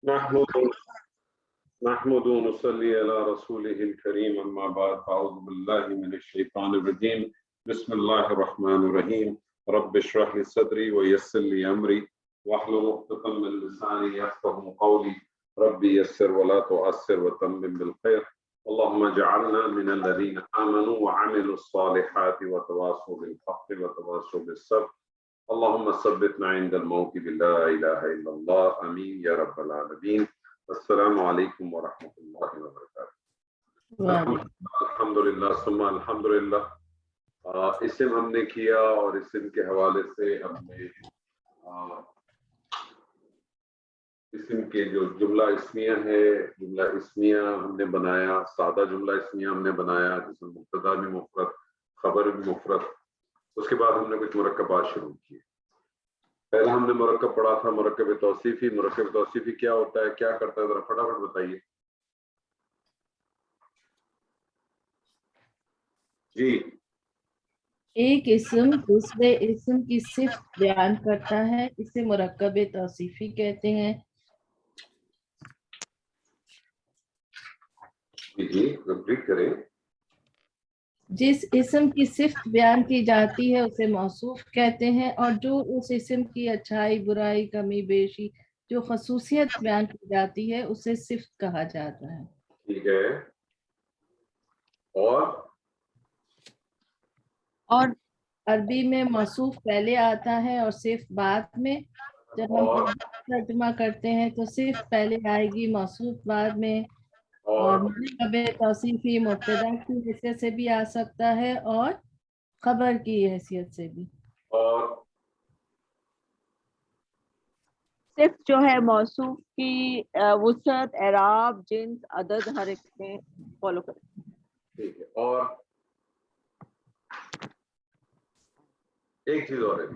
نحمد ونصلي على رسوله الكريم أما بعد أعوذ بالله من الشيطان الرجيم بسم الله الرحمن الرحيم رب اشرح لي صدري ويسر لي أمري واحلل عقدة من لساني يفقهوا قولي ربي يسر ولا تعسر وتمم بالخير اللهم اجعلنا من الذين آمنوا وعملوا الصالحات وتواصوا بالحق وتواصوا بالصبر اللهم ثبتنا عند الموت بلا إله إلا الله آمين يا رب العالمين السلام علیکم ورحمۃ اللہ وبرکاتہ. الحمدللہ ثم الحمدللہ. اسم ہم نے کیا اور اسم کے حوالے سے ہم نے اسم کے جو جملہ اسمیہ ہے جملہ اسمیہ ہم نے بنایا، سادہ جملہ اسمیہ ہم نے بنایا جس میں مبتدا بھی مفرد خبر بھی مفرد. اس کے بعد ہم نے کچھ مرکبات شروع کیے. پہلا ہم نے مرکب پڑھا تھا مرکب توصیفی. مرکب توصیفی کیا ہوتا ہے، کیا کرتا ہے، ذرا فٹافٹ بتائیے. جی. ایک اسم دوسرے اسم کی صفت بیان کرتا ہے، اسے مرکب توصیفی کہتے ہیں. جی کمپلیٹ کریں. جس اسم کی صفت بیان کی جاتی ہے اسے موصوف کہتے ہیں، اور جو اس اسم کی اچھائی برائی کمی بیشی جو خصوصیت بیان کی جاتی ہے اسے صفت کہا جاتا ہے. ٹھیک ہے. اور عربی میں موصوف پہلے آتا ہے اور صفت بعد میں. جب ہم ترجمہ کرتے ہیں تو صفت پہلے آئے گی، موصوف بعد میں. اور مرکب توصیفی مبتدا کی حیثیت سے بھی آ سکتا ہے اور خبر کی حیثیت سے بھی. اور صفت جو ہے موصوف کی وسعت، اعراب، جنس، عدد ہر ایک میں فالو کریں. ٹھیک ہے. اور ایک چیز اور ہے،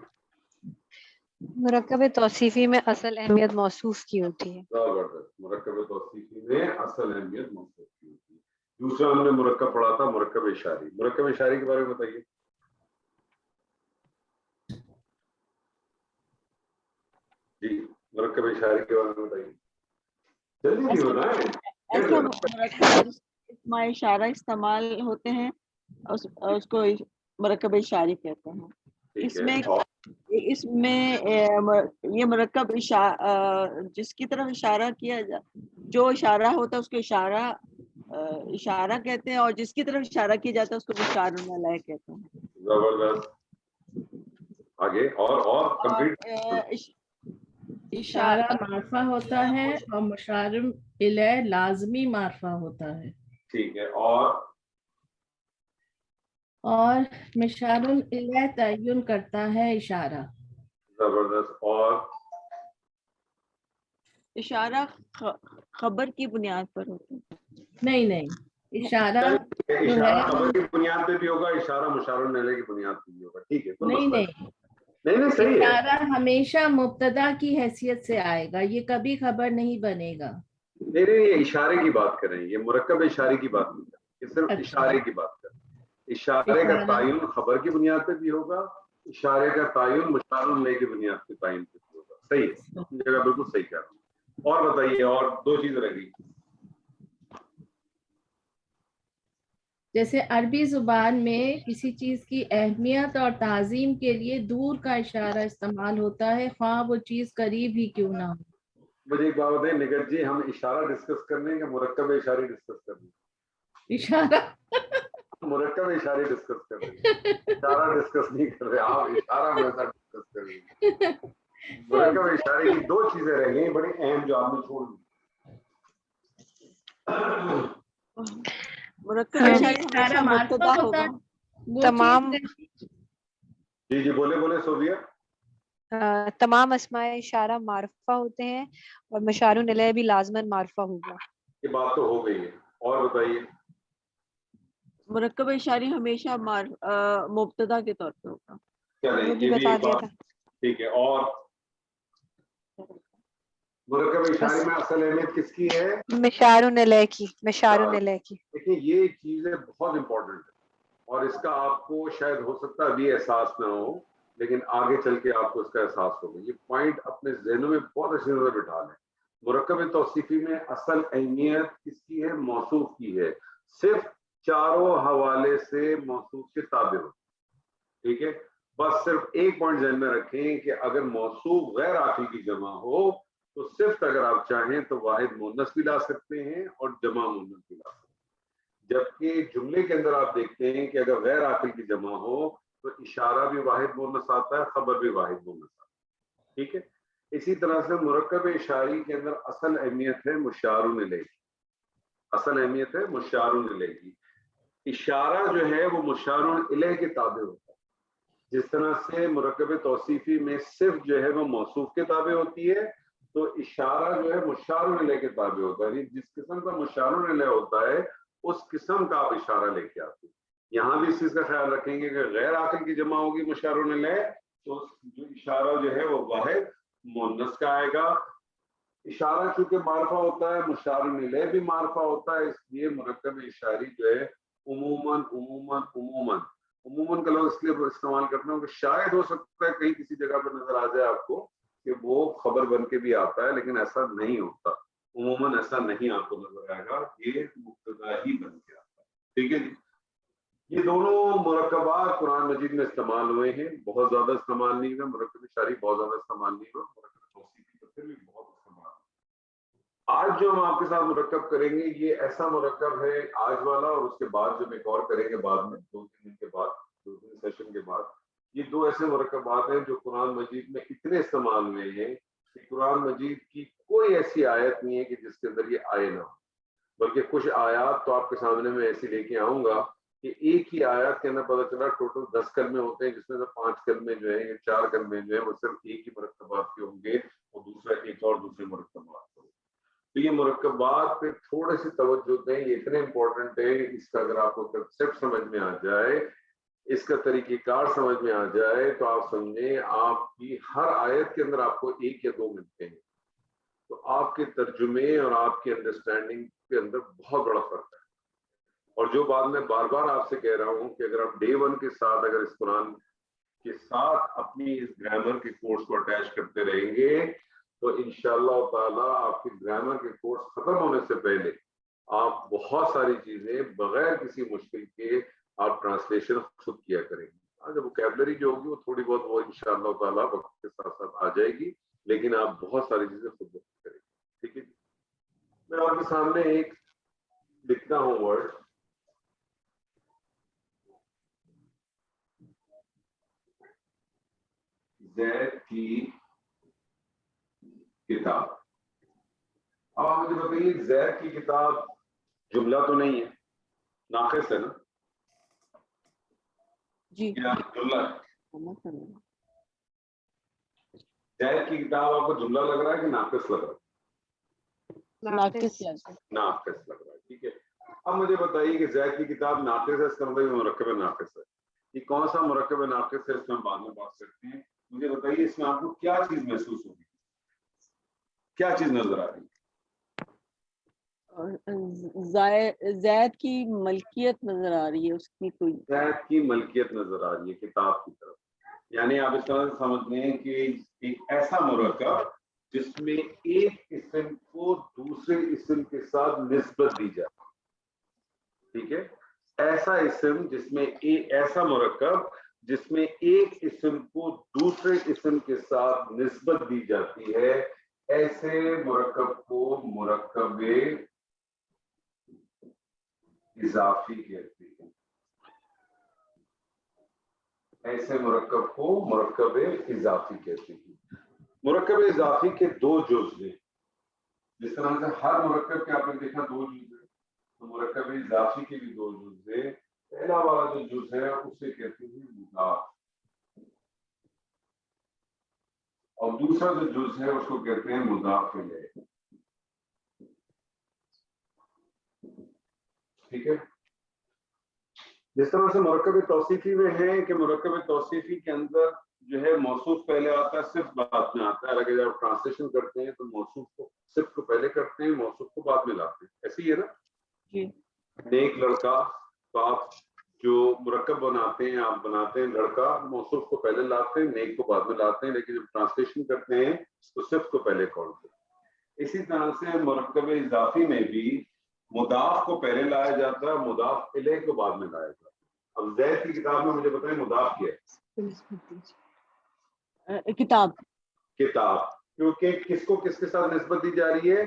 مرکب توصیفی میں اصل اہمیت موصوف کی ہوتی ہے. زبردست. مرکب توصیفی میں اصل اہمیت موصوف کی ہوتی ہے. دوسرا ہم نے مرکب پڑھا تھا مرکب اشاری. مرکب اشاری کے بارے میں بتائیے. جی مرکب اشاری کے بارے میں بتائیے. جلدی نہیں ہونا ہے. ایسا مرکب اسم اشارہ استعمال ہوتے ہیں اس کو مرکب اشاری کہتے ہیں. اس میں یہ مرکب جس کی طرف اشارہ کیا جو اشارہ ہوتا ہے اس کو اشارہ کہتے ہیں، اور جس کی طرف اشارہ کیا جاتا ہے اس کو مشار علیہ کہتے ہیں. زبردست. آگے اور کمپلیٹ. اشارہ معرفہ ہوتا ہے اور مشار الیہ لازمی معرفہ ہوتا ہے. ٹھیک ہے. اور مشار الیہ تعین کرتا ہے اشارہ. زبردست. اور اشارہ خبر کی بنیاد پر ہوتا ہے. نہیں اشارہ جو ہے خبر کی بنیاد پہ بھی ہوگا، اشارہ مشار الیہ کی بنیاد پہ بھی ہوگا. ٹھیک ہے. نہیں صحیح ہے. اشارہ ہمیشہ مبتدا کی حیثیت سے آئے گا، یہ کبھی خبر نہیں بنے گا. نہیں یہ اشارے کی بات کریں، یہ مرکب اشارے کی بات نہیں کریں، یہ صرف اشارے کی بات کریں. اشارے کا تعین خبر کی بنیاد پہ بھی ہوگا، اشارے کا تعین مشار الیہ کی بنیاد پہ تعین پہ بھی ہوگا. صحیح ہے، جگہ بالکل صحیح کہہ رہا ہوں. اور بتائیے، اور دو چیزیں رہ گئی. جیسے عربی زبان میں کسی چیز کی اہمیت اور تعظیم کے لیے دور کا اشارہ استعمال ہوتا ہے، خواہ وہ چیز قریب ہی کیوں نہ ہو. مجھے ایک بات بتائیں نگت جی، ہم اشارہ ڈسکس کرنے یا مرکب اشاری ڈسکس کرنے؟ اشارہ مرکب اشاری ڈسکس کر رہے ہیں، اشارہ ڈسکس نہیں کر رہے. آپ اشارہ میرا ڈسکس کر رہے ہیں. مرکب اشارے کی دو چیزیں رہ گئی بڑی اہم جو آپ نے چھوڑ دی. مرکب اشارہ مبتدا ہوگا. تمام جی بولے صوفیہ. تمام اسماء اشارہ معرفہ ہوتے ہیں اور مشار الیہ بھی لازماً معرفہ ہوگا. یہ بات تو ہو گئی ہے. اور بتائیے. مرکب اشاری ہمیشہ مبتدا کے طور پہ ہوگا. چلیں یہ بھی ایک بات. ٹھیک ہے. اور مرکب اشاری میں اصل اہمیت کس کی ہے؟ مشار الیہ کی. دیکھیں یہ چیزیں بہت امپورٹنٹ ہے اور اس کا آپ کو شاید ہو سکتا ہے ابھی احساس نہ ہو، لیکن آگے چل کے آپ کو اس کا احساس ہوگا. یہ پوائنٹ اپنے ذہنوں میں بہت اچھی طرح بٹھا لیں. مرکب توصیفی میں اصل اہمیت کس کی ہے؟ موصوف کی ہے. صرف چاروں حوالے سے موصوف کے تابع ہو. ٹھیک ہے, بس صرف ایک پوائنٹ ذہن میں رکھیں کہ اگر موصوف غیر عاقل کی جمع ہو تو صرف اگر آپ چاہیں تو واحد مؤنث بھی لا سکتے ہیں اور جمع مؤنث بھی لا سکتے ہیں. جبکہ جملے کے اندر آپ دیکھتے ہیں کہ اگر غیر عاقل کی جمع ہو تو اشارہ بھی واحد مؤنث آتا ہے, خبر بھی واحد مؤنث آتا ہے. ٹھیک ہے. اسی طرح سے مرکب اشاری کے اندر اصل اہمیت ہے مشار الیہ. اصل اہمیت ہے مشار الیہ کی. اشارہ جو ہے وہ مشار الیہ کے تابع ہوتا ہے. جس طرح سے مرکب توصیفی میں صرف جو ہے وہ موصوف کے تابع ہوتی ہے, تو اشارہ جو ہے مشار الیہ کے تابع ہوتا ہے. جس قسم کا مشار الیہ ہوتا ہے اس قسم کا آپ اشارہ لے کے آتے ہیں. یہاں بھی اس چیز کا خیال رکھیں گے کہ غیر عاقل کی جمع ہوگی مشار الیہ تو جو اشارہ جو ہے وہ واحد مؤنث کا آئے گا. اشارہ چونکہ معرفہ ہوتا ہے, مشار الیہ بھی معرفہ ہوتا ہے, اس لیے مرکب اشاری جو ہے عموماً کا لفظ اس لیے استعمال کرتا ہوں کہ شاید ہو سکتا ہے کہیں کسی جگہ پر نظر آ جائے آپ کو کہ وہ خبر بن کے بھی آتا ہے, لیکن ایسا نہیں ہوتا. عموماً ایسا نہیں آپ کو نظر آئے گا, یہ مبتدا ہی بن کے آتا ہے. ٹھیک ہے جی. یہ دونوں مرکبات قرآن مجید میں استعمال ہوئے ہیں, بہت زیادہ استعمال نہیں ہوئے. مرکب اشاری بہت زیادہ استعمال نہیں ہوا, مرکب توصیفی تو پھر بھی بہت استعمال. آج جو ہم آپ کے ساتھ مرکب کریں گے یہ ایسا مرکب ہے آج والا, اور اس کے بعد جو ایک اور کریں گے بعد میں 2-3 دن کے بعد, 2-3 سیشن کے بعد. یہ دو ایسے مرکبات ہیں جو قرآن مجید میں اتنے استعمال ہوئے ہیں کہ قرآن مجید کی کوئی ایسی آیت نہیں ہے کہ جس کے اندر یہ آئے نہ ہو. بلکہ کچھ آیات تو آپ کے سامنے میں ایسی لے کے آؤں گا کہ ایک ہی آیات کے اندر پتہ چلا ٹوٹل 10 کلمے ہوتے ہیں, جس میں سے 5 کلمے جو ہیں یا 4 کلمے جو ہیں وہ صرف ایک ہی مرکبات کے ہوں گے اور دوسرا ایک اور دوسرے مرکبات کے. تو یہ مرکبات پہ تھوڑے سے توجہ دیں, یہ اتنے امپورٹنٹ ہے. اس کا اگر آپ کو کنسیپٹ سمجھ میں آ جائے, اس کا طریقہ کار سمجھ میں آ جائے, تو آپ سمجھیں آپ کی ہر آیت کے اندر آپ کو 1 یا 2 ملتے ہیں. تو آپ کے ترجمے اور آپ کی انڈرسٹینڈنگ کے اندر بہت بڑا فرق ہے. اور جو بات میں بار بار آپ سے کہہ رہا ہوں کہ اگر آپ ڈے 1 کے ساتھ اگر اس قرآن کے ساتھ اپنی اس گرامر کے کورس کو اٹیچ کرتے رہیں گے تو انشاءاللہ تعالیٰ آپ کی گرامر کے کورس ختم ہونے سے پہلے آپ بہت ساری چیزیں بغیر کسی مشکل کے آپ ٹرانسلیشن خود کیا کریں گے. جب ووکیبلری جو ہوگی وہ تھوڑی بہت وہ انشاءاللہ تعالیٰ وقت کے ساتھ ساتھ آ جائے گی, لیکن آپ بہت ساری چیزیں خود کریں گے. ٹھیک ہے. میں آپ کے سامنے ایک لکھتا ہوں ورڈ, زید کی کتاب. اب آپ مجھے بتائیے زید کی کتاب جملہ تو نہیں ہے, ناقص ہے نا؟ جی کیا جملہ ہے؟ زید کی کتاب آپ کو جملہ لگ رہا ہے کہ ناقص لگ رہا ہے؟ ناقص ناقص لگ رہا ہے. ٹھیک ہے. اب مجھے بتائیے کہ زید کی کتاب ناقص ہے, اس کا مطلب مرکب ناقص ہے. یہ کون سا مرکب ناقص ہے اس میں ہم بعد میں بات کرتے ہیں. مجھے بتائیے اس میں آپ کو کیا چیز محسوس ہوگی, کیا چیز نظر آ رہی ہے؟ زید کی ملکیت نظر آ رہی ہے, اس کی کوئی زید کی ملکیت نظر آ رہی ہے کتاب کی طرف. یعنی آپ اس طرح سے سمجھ لیں کہ ایک ایسا مرکب جس میں ایک اسم کو دوسرے اسم کے ساتھ نسبت دی جائے. ٹھیک ہے. ایسا اسم جس میں ایسا مرکب جس میں ایک اسم کو دوسرے اسم کے ساتھ نسبت دی جاتی ہے, ایسے مرکب کو مرکب اضافی کہتے ہیں. ایسے مرکب کو مرکب اضافی کہتے ہیں. مرکب اضافی کے 2 جز ہیں. جس طرح سے ہر مرکب کے آپ نے دیکھا 2 جز ہیں, تو مرکب اضافی کے بھی 2 جز ہیں. پہلا والا جو جز ہے اسے کہتے ہیں مضاف, اور دوسرا جو جز ہے اس کو کہتے ہیں مضاف الیہ. ٹھیک ہے. جس طرح سے مرکب توصیفی میں ہے کہ مرکب توصیفی کے اندر جو ہے موصوف پہلے آتا ہے, صرف بعد میں آتا ہے. اگر جب ٹرانسلیشن کرتے ہیں تو موصوف کو صرف کو پہلے کرتے ہیں, موصوف کو بعد میں لاتے ہیں. ایسے ہی ہے نا جی. نیک لڑکا, تو آپ جو مرکب بناتے ہیں آپ بناتے ہیں لڑکا, موصوف کو پہلے لاتے ہیں, نیک کو بعد میں لاتے ہیں, لیکن جب ٹرانسلیشن کرتے ہیں تو صرف کو پہلے کال کرتے ہیں. اسی طرح سے مرکب اضافی میں بھی مضاف کو پہلے لایا جاتا ہے، مضاف الیہ کو بعد میں لایا جاتا ہے۔ اب زید کی کتاب میں مجھے بتائیں مضاف کیا ہے؟ کتاب کتاب، کیونکہ کس کو کس کے ساتھ نسبت دی جا رہی ہے؟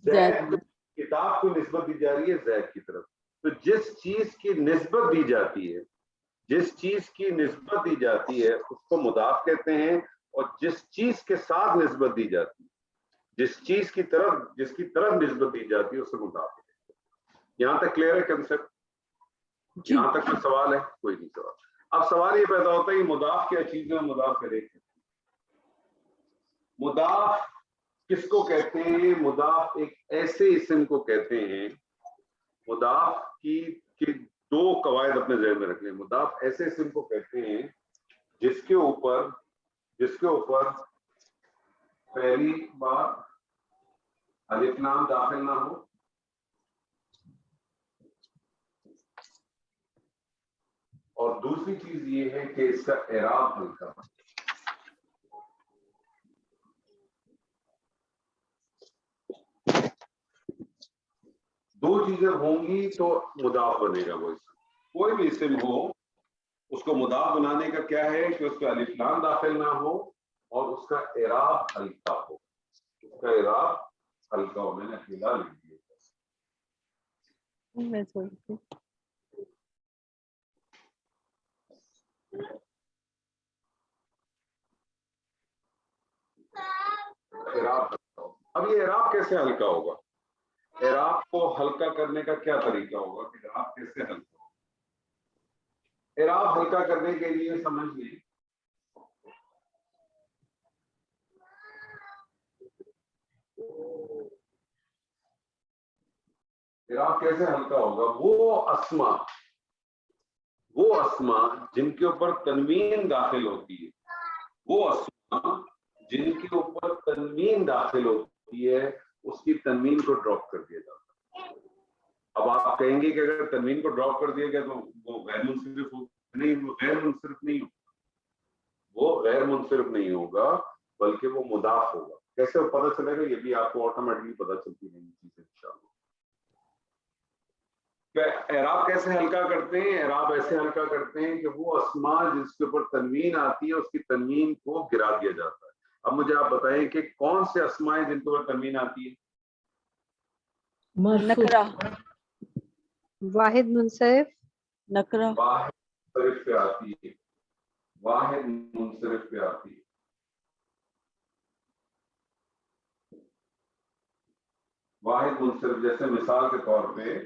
زید، کتاب کو نسبت دی جا رہی ہے زید کی طرف۔ تو جس چیز کی نسبت دی جاتی ہے، جس چیز کی نسبت دی جاتی ہے اس کو مضاف کہتے ہیں، اور جس چیز کے ساتھ نسبت دی جاتی ہے، جس چیز کی طرف، جس کی طرف نسبت دی جاتی ہے اسے مضاف کہتے ہیں۔ یہاں تک کلیئر ہے کنسپٹ؟ یہاں تک کوئی سوال ہے؟ کوئی نہیں سوال۔ اب سوال یہ پیدا ہوتا ہے کہ مضاف کیا چیز ہے، مضاف کرے کیا؟ مضاف کس کو کہتے ہیں؟ مضاف ایک ایسے اسم کو کہتے ہیں، مضاف کی دو قواعد اپنے ذہن میں رکھ لیں۔ مضاف ایسے اسم کو کہتے ہیں جس کے اوپر پہلی بار الف لام داخل نہ ہو، اور دوسری چیز یہ ہے کہ اس کا اعراب ہلکا ہو۔ دو چیزیں ہوں گی تو مضاف بنے گا وہ اسم۔ کوئی بھی اسم ہو اس کو مضاف بنانے کا کیا ہے کہ اس کا الف لام داخل نہ ہو اور اس کا اعراب ہلکا ہو۔ اس کا اعراب ہلکا ہو، میں نے اکیلا لکھ دیا۔ اعراب ہلکا ہو۔ اب یہ اعراب کیسے ہلکا ہوگا؟ اعراب کو ہلکا کرنے کا کیا طریقہ ہوگا کہ اعراب کیسے ہلکا ہوگا؟ اعراب ہلکا کرنے کے لیے سمجھ لیں اعراب کیسے ہلکا ہوگا؟ وہ اسما جن کے اوپر تنوین داخل ہوتی ہے، وہ اسما جن کے اوپر تنوین داخل ہوتی ہے اس کی تنوین کو ڈراپ کر دیا جاتا ہے۔ اب آپ کہیں گے کہ اگر تنوین کو ڈراپ کر دیا گیا تو وہ غیر منصرف ہوگا؟ نہیں، وہ غیر منصرف نہیں ہوگا، وہ غیر منصرف نہیں ہوگا بلکہ وہ مضاف ہوگا۔ کیسے پتہ چلے گا؟ یہ بھی آپ کو آٹومیٹکلی پتہ چلتی رہیں گی چیزیں انشاءاللہ۔ اعراب کیسے ہلکا کرتے ہیں؟ اعراب ایسے ہلکا کرتے ہیں کہ وہ اسما جس کے اوپر تنوین آتی ہے اس کی تنوین کو گرا دیا جاتا ہے۔ اب مجھے آپ بتائیں کہ کون سے اسماء ہیں جن کے اوپر تنوین آتی ہے؟ نکرہ، واحد منصرف، نکرہ، واحد منصرف پہ آتی ہے، واحد منصرف پہ آتی ہے۔ واحد منصرف جیسے مثال کے طور پہ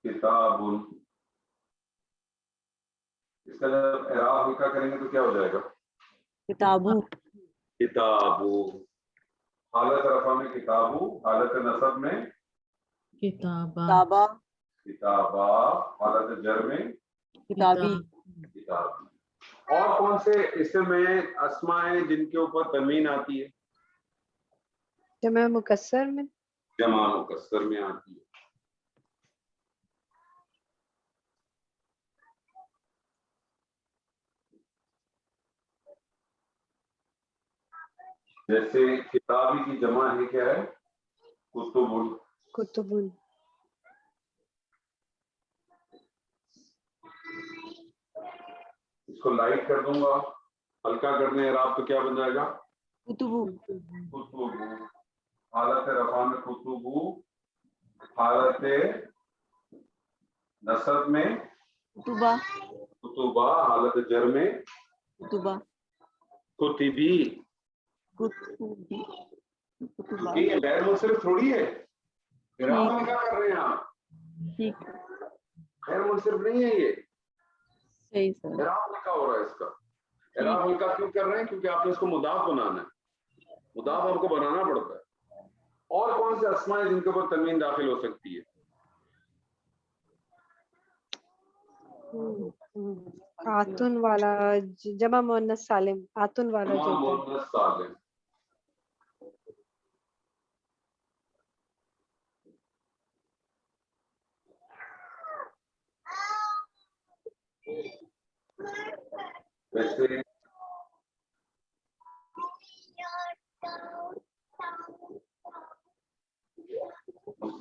کتاب، اس کا جب اعراب ہلکا کریں گے تو کیا ہو جائے گا؟ کتابو، کتابو، حالت رفع میں کتابو، حالت نصب میں کتابہ، کتابہ، کتابہ، حالت جر میں کتابی، کتابی۔ اور کون سے اسم ہیں، اسماء ہیں جن کے اوپر تنوین آتی ہے؟ جمع مکسر میں، جمع مکسر میں آتی ہے۔ جیسے کتابی کی جمع ہے کیا ہے؟ کتب۔ کتب، اس کو لائٹ کر دوں گا، ہلکا کرنے اعراب تو کیا بن جائے گا؟ کتبو، کتبو، حالت رفع میں کتبو، حالت نصب میں کتبہ، کتبہ، حالت جر میں کتبہ، کتبی۔ کتبی، کتبہ، یہ غیر منصرف تھوڑی ہے، اعراب میں کیا کر رہے ہیں آپ؟ ٹھیک، غیر منصرف نہیں ہے یہ، صحیح سر، اعراب لکھا ہو رہا ہے اس کا۔ اعراب ہلکا کیوں کر رہے ہیں؟ کیونکہ آپ نے اس کو مضاف بنانا ہے، مضاف آپ کو بنانا پڑتا ہے۔ اور کون سے اسماء ہیں جن کے اوپر تنوین داخل ہو سکتی ہے؟ آتن والا، جمع مؤنث سالم، آتن والا جمع جو ہوتا ہے۔ مؤنث سالم۔ ویسے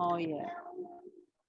Oh yeah.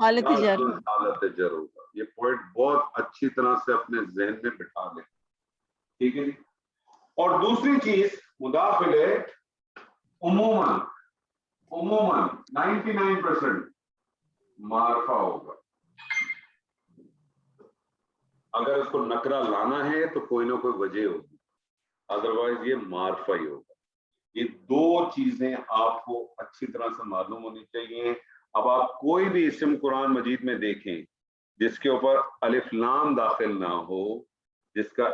حالت جر لازماً حالت جر ہوگا. یہ پوائنٹ بہت اچھی طرح سے اپنے ذہن میں بٹھا لیں. ٹھیک ہے جی. اور دوسری چیز مضاف الیہ عموماً 99% معرفہ ہوگا. اگر اس کو نکرہ لانا ہے تو کوئی نہ کوئی وجہ ہوگی, ادروائز یہ معرفہ ہی ہوگا. یہ دو چیزیں آپ کو اچھی طرح سے معلوم ہونی چاہیے. اب آپ کوئی بھی اسم قرآن مجید میں دیکھیں جس کے اوپر الف لام داخل نہ ہو, جس کا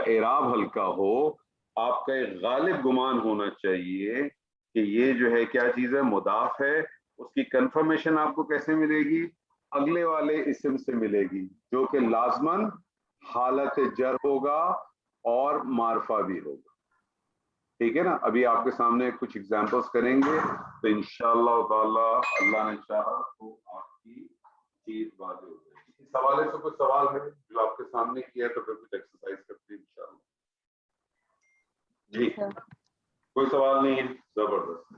اعراب ہلکا ہو, آپ کا ایک غالب گمان ہونا چاہیے کہ یہ جو ہے کیا چیز ہے, مضاف ہے. اس کی کنفرمیشن آپ کو کیسے ملے گی؟ اگلے والے اسم سے ملے گی جو کہ لازماً حالت جر ہوگا اور معرفہ بھی ہوگا. ٹھیک ہے نا. ابھی آپ کے سامنے کچھ ایگزامپلس کریں گے تو انشاءاللہ تعالی اللہ نے چاہا تو آپ کی چیز واضح ہو جائے گی. اس حوالے سے کوئی سوال ہے جو آپ کے سامنے کیا ہے تو پھر کچھ ایکسرسائز کرتے ہیں انشاءاللہ. جی کوئی سوال نہیں ہے؟ زبردست.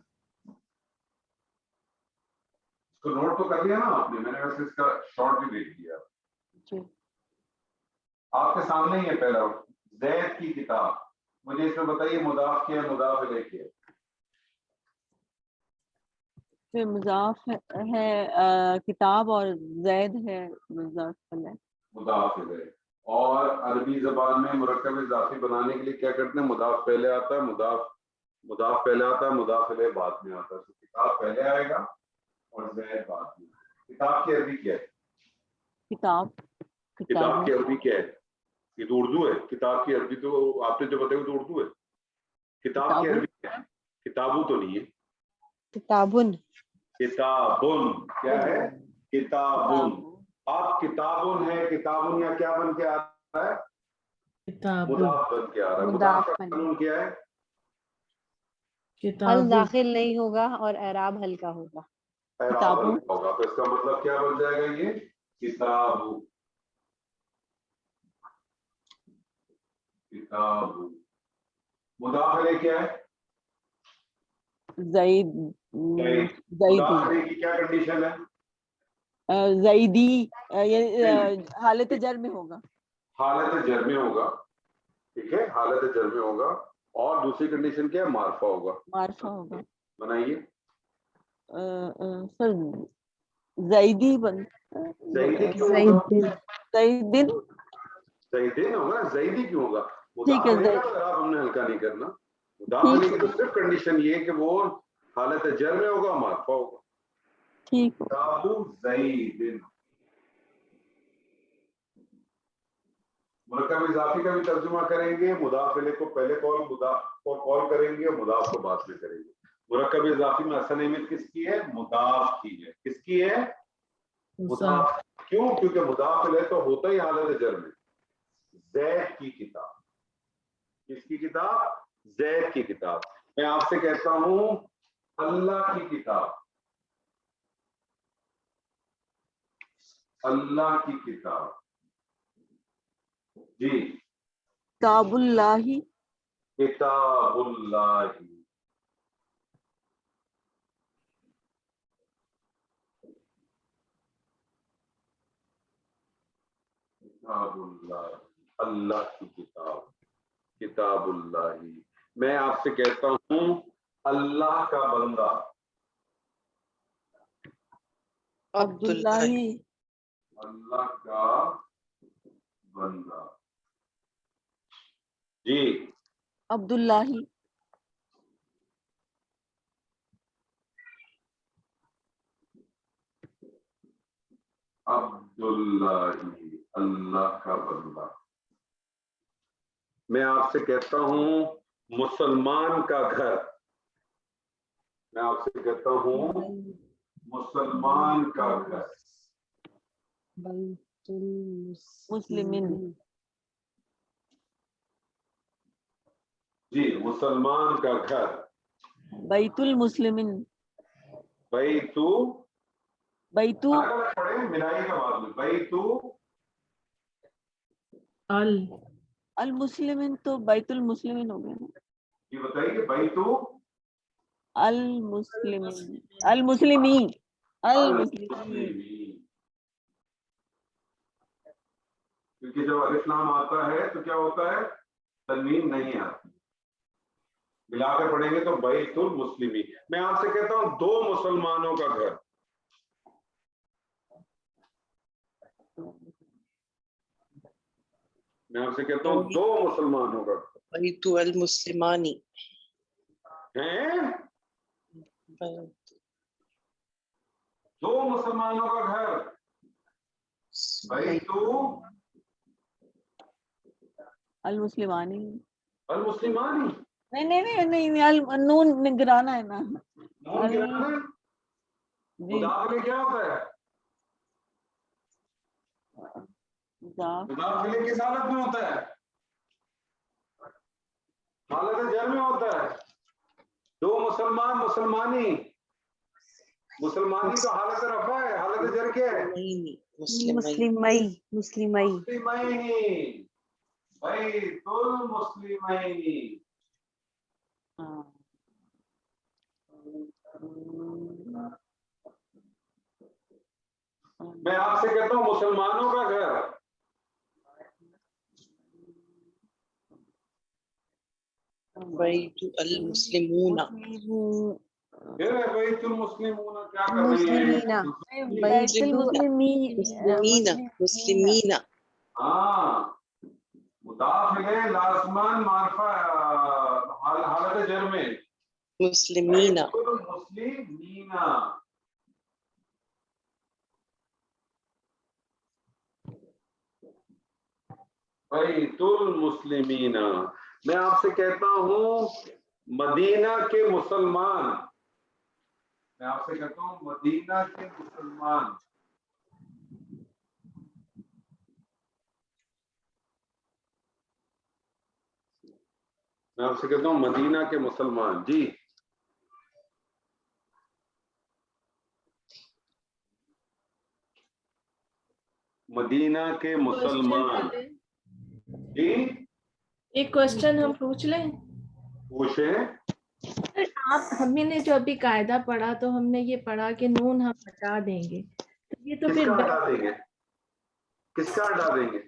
اس کو نوٹ تو کر لیا نا آپ نے؟ میں نے ویسے اس کا شارٹ بھی دیکھ لیا. آپ کے سامنے ہی ہے پہلا زید کی کتاب. مجھے اس میں بتائیے مضاف کیا ہے, مضاف الیہ کیا ہے؟ مضاف ہے کتاب اور زید ہے مضاف الیہ. مضاف الیہ. اور عربی زبان میں مرکب اضافی بنانے کے لیے کیا کرتے ہیں؟ مضاف پہلے آتا ہے, مضاف پہلے آتا ہے, مضاف الیہ بعد میں آتا ہے. تو کتاب پہلے آئے گا اور زید بعد میں. کتاب کی عربی کیا ہے؟ کتاب کی عربی کیا ہے؟ یہ تو اردو ہے. کتاب کی عربی تو آپ نے جو بتایا وہ تو اردو ہے. کتاب کی عربی کیا ہے؟ کتابوں تو نہیں ہے. کتابن. کتابن کیا ہے؟ کتابن. آپ کتابن ہے, کتابن یا کیا بن کے آ رہا ہے؟ مضاف بن کے آ رہا ہے. مضاف کا قانون کیا ہے؟ ال داخل نہیں ہوگا اور اعراب ہلکا ہوگا. اعراب ہلکا ہوگا. تو اس کا مطلب کیا بن جائے گا؟ یہ کتاب. کتاب. مضاف الیہ کیا ہے؟ زیدی کی کیا کنڈیشن ہے؟ زیدی حالت جر میں ہوگا. حالت جر میں ہوگا. ٹھیک ہے, حالت جر میں ہوگا. اور دوسری کنڈیشن کیا ہے؟ معرفہ ہوگا. معرفہ ہوگا. بنائیے. سر زیدی بن زیدی کیوں ہوگا؟ زیدن. زیدن ہوگا. زیدی کیوں ہوگا؟ ٹھیک ہے. ہم نے ہلکا نہیں کرنا. مضاف الیہ کی تو صرف کنڈیشن یہ ہے کہ وہ حالت جر میں ہوگا, معرفہ ہوگا. ٹھیک. زیدن. مرکب اضافی کا بھی ترجمہ کریں گے. مضاف الیہ کو پہلے کال کریں گے اور مضاف کو بعد میں کریں گے. مرکب اضافی میں اصل اہمیت کس کی ہے؟ مضاف کی ہے. کس کی ہے؟ مضاف. کیوں؟ کیونکہ مضاف الیہ تو ہوتا ہی حالت جر میں. زید کی کتاب. کس کی کتاب؟ زید کی کتاب. میں آپ سے کہتا ہوں اللہ کی کتاب. اللہ کی کتاب. جی. کتاب اللہ. کتاب اللہ. کتاب اللہ. اللہ کی کتاب. کتاب اللہ. میں آپ سے کہتا ہوں اللہ کا بندہ. عبداللہ. اللہ کا بندہ. جی. عبداللہ. عبداللہ. اللہ کا بندہ. میں آپ سے کہتا ہوں مسلمان کا گھر. میں آپ سے کہتا ہوں مسلمان کا گھر. بیت مسلمین. جی. مسلمان کا گھر. بیت المسلمین. بیتو بیتو پڑھے ملائی کا بعد میں. بیتو المسلمین تو بیت المسلمین ہو گیا نا. یہ بتائیے بیتو المسلمین. المسلمین. المسلمین. کیونکہ جب الف لام آتا ہے تو کیا ہوتا ہے؟ تنوین نہیں آتی. ملا کے پڑھیں گے تو بیت المسلمین. میں آپ سے کہتا ہوں 2 مسلمانوں کا گھر. میں آپ سے کہتا ہوں 2 مسلمانوں کا گھر. بیت المسلمانی ہیں 2 مسلمانوں کا گھر. بیت المسلمانی. المسلمانی. نہیں نون نگرانا ہے نا. نون گرانا ہے. جی مداخلے کیا ہوتا ہے؟ مداخلے کس حالت میں ہوتا ہے؟ حالت جر میں ہوتا ہے. 2 مسلمان مسلمانی. مسلمانی تو حالت رفع ہے. حالت جر کیا ہے؟ مسلمئی. مسلمئی. مسلمین. بیت المسلمین. میں آپ سے کہتا ہوں مسلمانوں کا گھر. بیت المسلمون بیت المسلمون کیا کر رہی ہیں؟ بیت المسلمین. مسلمین ہاں مداخلے لازمان معرفہ حالت جر میں. مسلمین بیت المسلمین. بیت المسلمین. میں آپ سے کہتا ہوں مدینہ کے مسلمان. میں آپ سے کہتا ہوں مدینہ کے مسلمان. میں آپ سے کہتا ہوں مدینہ کے مسلمان. جی مدینہ کے مسلمان. جی ایک کوشچن ہم پوچھ لیں. پوچھیں. آپ ہم نے جو ابھی قاعدہ پڑھا تو ہم نے یہ پڑھا کہ نون ہم ہٹا دیں گے تو یہ تو کس پھر کا ہٹا دیں گے؟ کس کا ہٹا دیں گے؟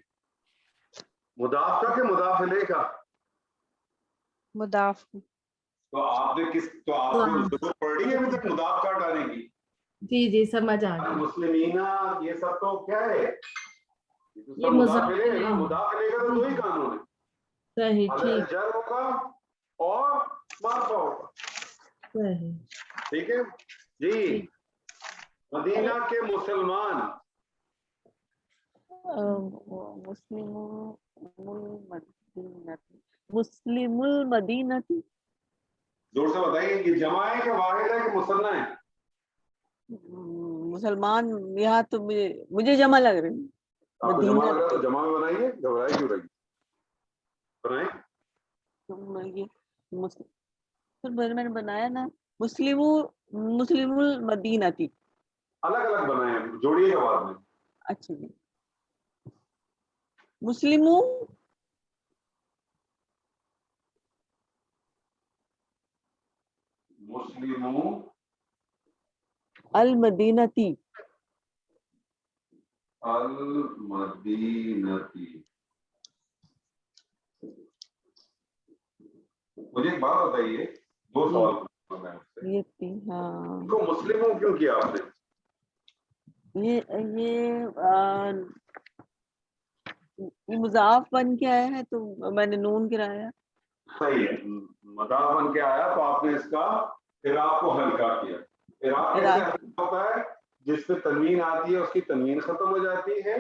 مضاف کا کہ مضاف الیہ کا؟ مضاف. تو آپ نے ضرور پڑھ لی ہے ابھی تک مضاف کا ہٹانے کی؟ جی سمجھ آ گئی. مسلمینہ یہ سب تو کیا ہے؟ یہ مضاف الیہ ہے نا. مضاف الیہ کا تو 2 ہی قانون ہے. صحیح ٹھیک. جر ہوگا اور معرفہ ہوگا. صحیح ٹھیک ہے جی. مدینہ کے مسلمان. مسلم المدینہ. زور سے بتائیے کہ جمع ہے کہ واحد ہے کہ مثنیٰ ہے؟ مسلمان یہاں تو مجھے جمع لگ رہی. آپ کو جمع لگ رہا ہے تو جمع میں بنائیے. گھبرائی کیوں رہی؟ بنائیں. میں نے بنایا نا مسلم المدینہ تھی. الگ الگ بنائیں جوڑیے گا بعد میں. اچھا جی. مسلم المدینتی. المدینتی. مجھے ایک بات بتائیے. 2 سوال پوچھنا میں آپ سے. یہ تھی ہاں. کو مسلموں کیوں کیا آپ نے؟ یہ مضاف بن کے آیا ہے تو میں نے نون گرایا. صحیح. مضاف بن کے آیا تو آپ نے اس کا اعراب کو ہلکا کیا. اعراب کیسے ہلکا ہوتا ہے؟ جس پہ تنوین آتی ہے اس کی تنوین ختم ہو جاتی ہے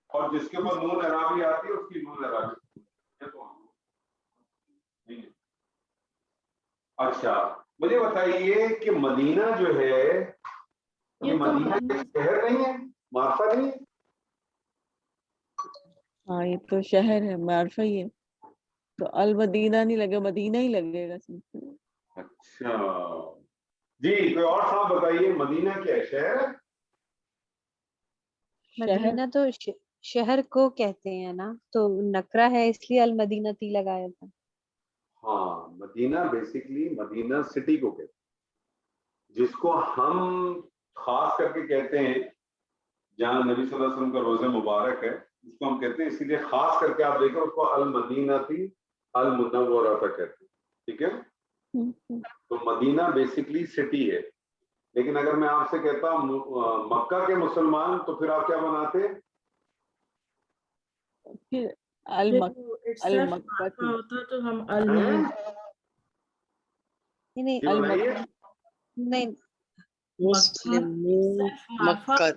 اور جس کے اوپر نون اعرابی آتی ہے اس کی نون اعرابی. اچھا مجھے بتائیے کہ مدینہ جو ہے یہ مدینہ ایک شہر نہیں ہے؟ معرفہ نہیں ہے؟ ہاں یہ تو شہر ہے معرفہ ہی ہے تو المدینہ نہیں لگے مدینہ ہی لگے گا. اچھا جی کوئی اور صاحب بتائیے. مدینہ کیا ہے؟ شہر ہے؟ مدینہ تو شہر کو کہتے ہیں نا تو نکرہ ہے اس لیے المدینہ تی لگایا تھا. ہاں مدینہ بیسیکلی مدینہ سٹی کو کہتے ہیں جس کو ہم خاص کر کے کہتے ہیں جہاں نبی صلی اللہ علیہ وسلم کا روزہ مبارک ہے اس کو ہم کہتے ہیں، اسی لیے خاص کر کے آپ دیکھیں اس کو المدینہ المنورہ کہتے ہیں، ٹھیک ہے؟ تو مدینہ بیسکلی سٹی ہے، لیکن اگر میں آپ سے کہتا ہوں مکہ کے مسلمان تو پھر آپ کیا بناتے؟ پھر ہوتا تو ہم نہیں مسلمون مکہ،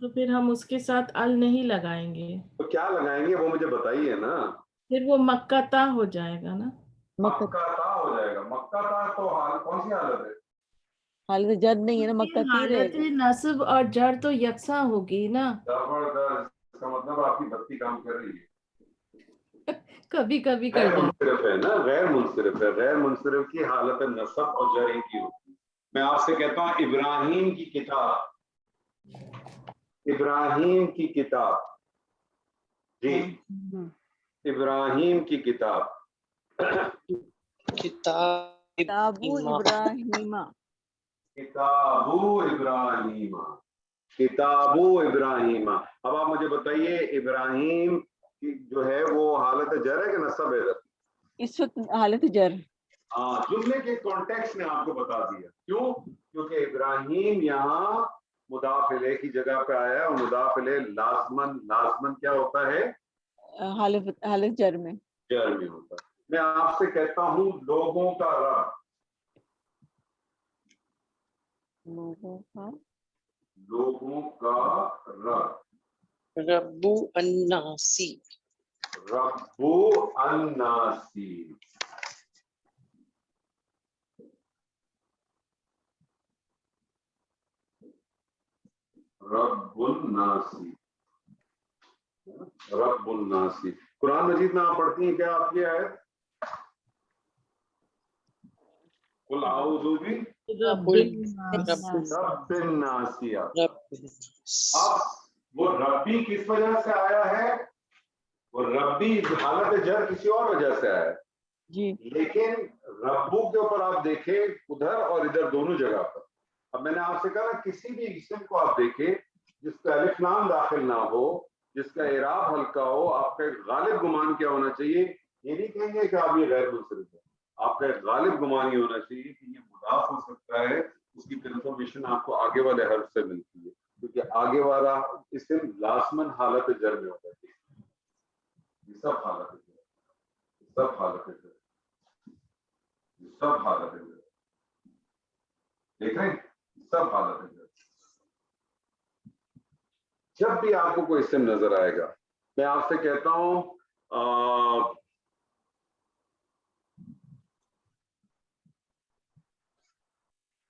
تو پھر ہم اس کے ساتھ ال نہیں لگائیں گے، تو کیا لگائیں گے وہ مجھے بتائیے نا. پھر وہ مکہ تا ہو جائے گا نا. مکہ تا ہو جائے گا. مکہ تا تو کون سی حالت ہے؟ حالت جر نہیں ہے نا، مکہ تی رہے حالت نصب اور جر تو یکساں ہوگی نا. زبردست، اس کا مطلب آپ کی بتی کام کر رہی ہے. کبھی کبھی کر غیر جاتے منصرف ہے نا، غیر منصرف ہے. غیر منصرف کی حالت نصب اور جر ایک ہی ہوتی ہے. میں آپ سے کہتا ہوں ابراہیم کی کتاب، ابراہیم کی کتاب، جی ابراہیم کی کتاب، کتاب ابراہیم، کتابو ابراہیم، کتابو ابراہیم. اب آپ مجھے بتائیے ابراہیم کی جو ہے وہ حالت جر ہے کہ نصب ہے؟ اس وقت حالت جر. ہاں، جملے کے کانٹیکسٹ نے آپ کو بتا دیا. کیوں؟ کیونکہ ابراہیم یہاں مضاف الیہ کی جگہ پہ آیا ہے، اور مضاف الیہ لازمن کیا ہوتا ہے؟ حالت جر میں، جر میں ہوتا ہے. میں آپ سے کہتا ہوں لوگوں کا رب، لوگوں کا رب، رب الناسی، رب الناسی. رب الناسی، رب الناسی. قرآن مجید میں آپ پڑھتی ہیں کیا آپ کی آیت؟ قل اعوذ برب الناس. اب وہ ربی کس وجہ سے آیا ہے؟ وہ ربی حالت جر کسی اور وجہ سے آیا ہے جی، لیکن ربو کے اوپر آپ دیکھیں ادھر اور ادھر دونوں جگہ پر. اب میں نے آپ سے کہا کسی بھی اسم کو آپ دیکھیں جس کا الف لام داخل نہ ہو، جس کا اعراب ہلکا ہو، آپ کا غالب گمان کیا ہونا چاہیے؟ یہ نہیں کہیں گے کہ آپ یہ غیر منصرف ہے. آپ کا غالب گمان یہ ہونا چاہیے کہ یہ مضاف ہو سکتا ہے. اس کی کنفرمیشن آپ کو آگے والے حرف سے ملتی ہے، کیونکہ آگے والا اسم لازمن حالت جر میں ہوتا ہے. یہ سب حالت جر، سب حالت جر، سب حالت جر، دیکھ رہے ہیں سب حالت جر. جب بھی آپ کو کوئی اسم نظر آئے گا میں آپ سے کہتا ہوں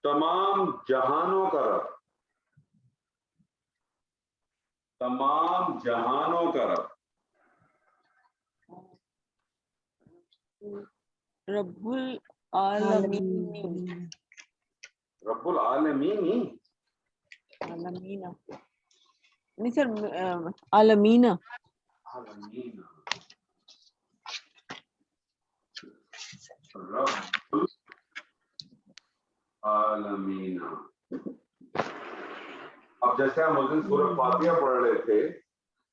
تمام جہانوں کا رب، تمام جہانوں کا رب، رب العالمین، رب العالمین. عالمین نہیں سر، عالمین، عالمین، رب العالمین. اب جیسے ہم اس دن سورۃ فاتحہ پڑھ رہے تھے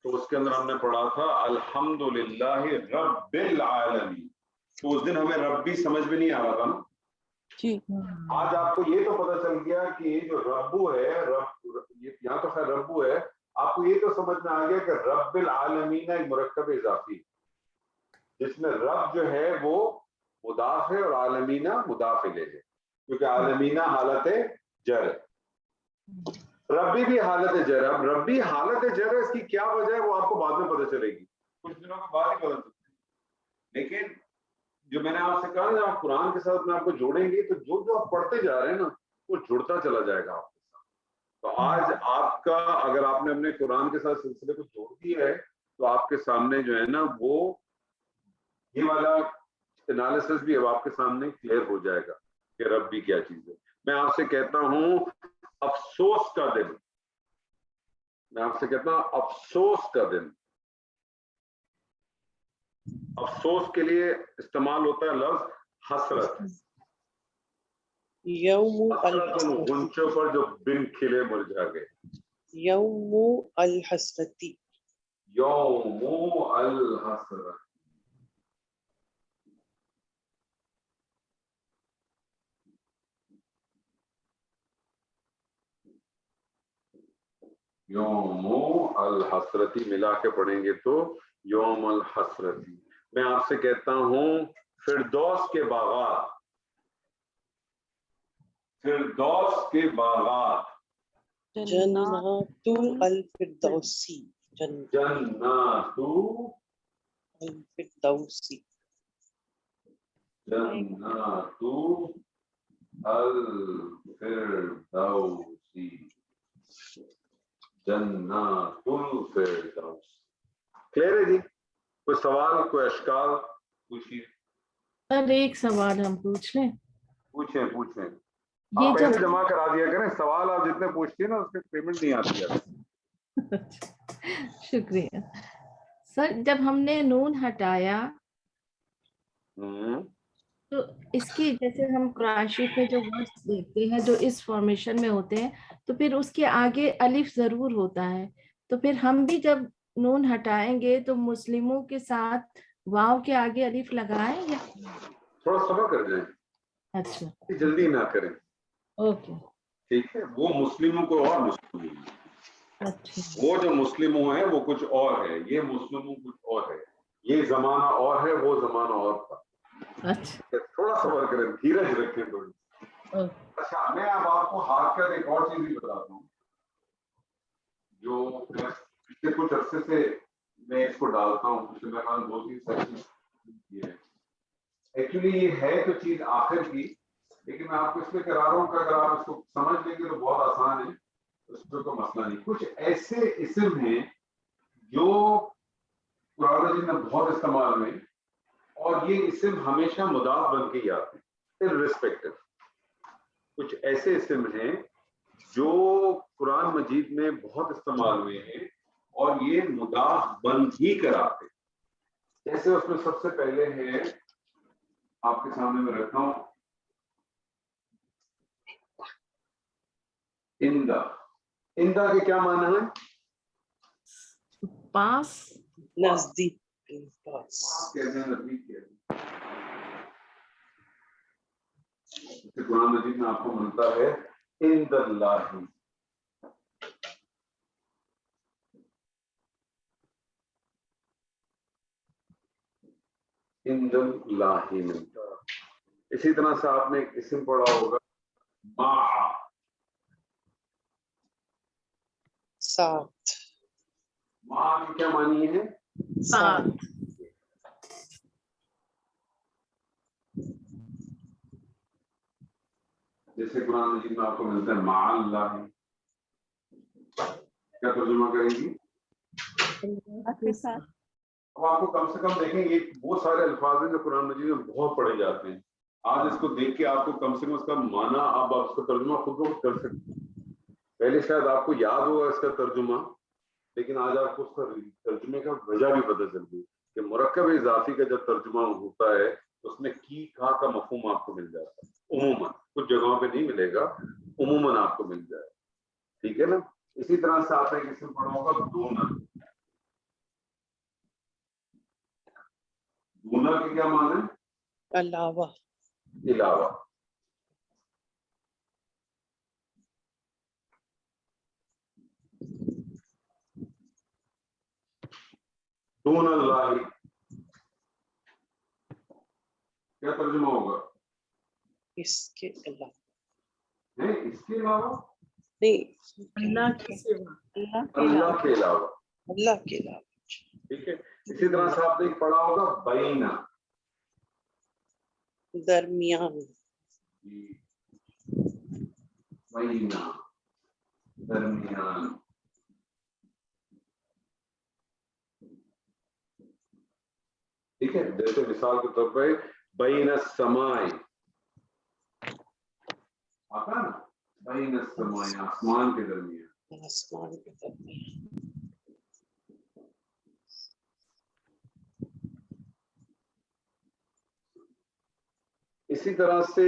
تو اس کے اندر ہم نے پڑھا تھا الحمدللہ رب العالمین. تو اس دن ہمیں ربی سمجھ میں نہیں آ رہا تھا نا. جی، آج آپ کو یہ تو پتہ چل گیا کہ یہ جو ربو ہے، یہاں تو خیر ربو ہے، آپ کو یہ تو سمجھ میں آ گیا کہ رب العالمین ایک مرکب اضافی جس میں رب جو ہے وہ مضاف ہے اور عالمین مضاف الیہ ہے، کیونکہ عالمین حالت جر ہے، ربی بھی حالت جر ہے. اب ربی حالت جر ہے، اس کی کیا وجہ ہے وہ آپ کو بعد میں پتہ چلے گی، کچھ دنوں کے بعد ہی پتہ چلے گی. لیکن جو میں نے آپ سے کہا نا آپ قرآن کے ساتھ میں آپ کو جوڑیں گے تو جو آپ پڑھتے جا رہے ہیں نا وہ جڑتا چلا جائے گا آپ کے ساتھ. تو آج آپ کا اگر آپ نے اپنے قرآن کے ساتھ سلسلے کو جوڑ دیا ہے تو آپ کے سامنے جو ہے نا وہ یہ والا انالیسس بھی اب آپ کے سامنے کلیئر ہو جائے گا کہ رب بھی کیا چیز ہے. میں آپ سے کہتا ہوں افسوس کا دن، میں آپ سے کہتا ہوں افسوس کا دن. افسوس کے لیے استعمال ہوتا ہے لفظ حسرت. یوم ان غنچوں پر جو بن کھلے مرجھا گئے. یوم الحسرتی یوم الحسرت. یوم الحسرتی ملا کے پڑھیں گے تو یوم الحسرتی. میں آپ سے کہتا ہوں فردوس کے باغات، فردوس کے باغات، جنات الفردوسی جنات الفردوسی جنات الفردوسی جنات الفردوس. کلیئر ہے جی؟ کوئی سوال، کوئی اشکال پوچھیے. سر ایک سوال ہم پوچھ لیں. پوچھیں پوچھیں. یہ آپ جب پیسے جمع کرا دیا کریں، سوال آپ جتنے پوچھتی ہیں نا اس کی پیمنٹ نہیں آتی ہے. شکریہ سر. جب ہم نے نون ہٹایا تو اس کی جیسے ہم قرآن شریف میں جو ورڈز دیکھتے ہیں جو اس فارمیشن میں ہوتے ہیں تو پھر اس کے آگے الف ضرور ہوتا ہے. تو پھر ہم بھی جب نون ہٹائیں گے تو مسلموں کے ساتھ واو کے آگے الف لگائیں یا تھوڑا صبر کر جائیں. اچھا جلدی نہ کریں. اوکے ٹھیک ہے. وہ مسلموں کو اور مسلم ہیں. اچھا وہ جو مسلموں ہیں وہ کچھ اور ہے، یہ مسلموں کچھ اور ہے. یہ زمانہ اور ہے، وہ زمانہ اور تھا. اچھا تھوڑا صبر کریں، دھیرج رکھیں تھوڑی. اوکے. اچھا میں اب آپ کو حرکت ایک اور چیز بھی بتاتا ہوں جو پچھلے کچھ عرصے سے میں اس کو ڈالتا ہوں. پچھلے میں 2-3 سیشن کی ہے. ایکچولی یہ ہے تو چیز آخر کی، لیکن میں آپ کو اس لیے کرا رہا ہوں کہ اگر آپ اس کو سمجھ لیں گے تو بہت آسان ہے، اس پہ کوئی مسئلہ نہیں. کچھ ایسے اسم ہیں جو قرآن مجید میں بہت استعمال میں، اور یہ اسم ہمیشہ مضاف بن کے ہی آتے ہیں irrespective. کچھ ایسے اسم ہیں جو قرآن مجید میں بہت استعمال ہوئے ہیں اور یہ مضاف بن ہی کر آتے. جیسے اس میں سب سے پہلے ہے، آپ کے سامنے میں رکھتا ہوں، اندہ. اندہ کے کیا معنی ہے؟ پاس. نزدیک پاس. کہتے ہیں نزدیک کہتے ہیں. قرآن مجید میں آپ کو ملتا ہے عند اللہ. عند اللہ ملتا. اسی طرح سے آپ نے ایک اسم پڑھا ہوگا مع. ساتھ. مع کی کیا معنی ہے؟ ساتھ. جیسے قرآن مجید میں آپ کو ملتا ہے مع اللہ. کیا ترجمہ کریں گی؟ اللہ کے ساتھ. اب آپ کو کم سے کم دیکھیں یہ وہ سارے الفاظ ہیں جو قرآن مجید میں بہت پڑھے جاتے ہیں. آج اس کو دیکھ کے آپ کو کم سے کم اس کا معنی، آپ اس کا ترجمہ خود بخود کر سکتے ہیں. پہلے شاید آپ کو یاد ہوگا اس کا ترجمہ، لیکن آج آپ کو اس کا ترجمے کا وجہ بھی پتہ چل گئی کہ مرکب اضافی کا جب ترجمہ ہوتا ہے اس میں کی کا مفہوم آپ کو مل جاتا ہے. عموماً کچھ جگہوں پہ نہیں ملے گا، عموماً آپ کو مل جائے. ٹھیک ہے نا؟ اسی طرح سے آپ نے کسی پڑھا ہوگا دونا. دونا کے کیا معنی ہے؟ علاوہ. علاوہ. دون اللہ کیا ترجمہ ہوگا؟ اس کے علاوہ. اس کے علاوہ نہیں، اللہ کے سوا. اللہ کے علاوہ. اللہ کے علاوہ. ٹھیک ہے. اسی طرح سے آپ نے پڑھا ہوگا بینہ. درمیان. بینہ درمیان. ٹھیک ہے. جیسے مثال کے طور پہ بین السماء آتا نا، بین السماء آسمان کے درمیان. آسمان کے درمیان. اسی طرح سے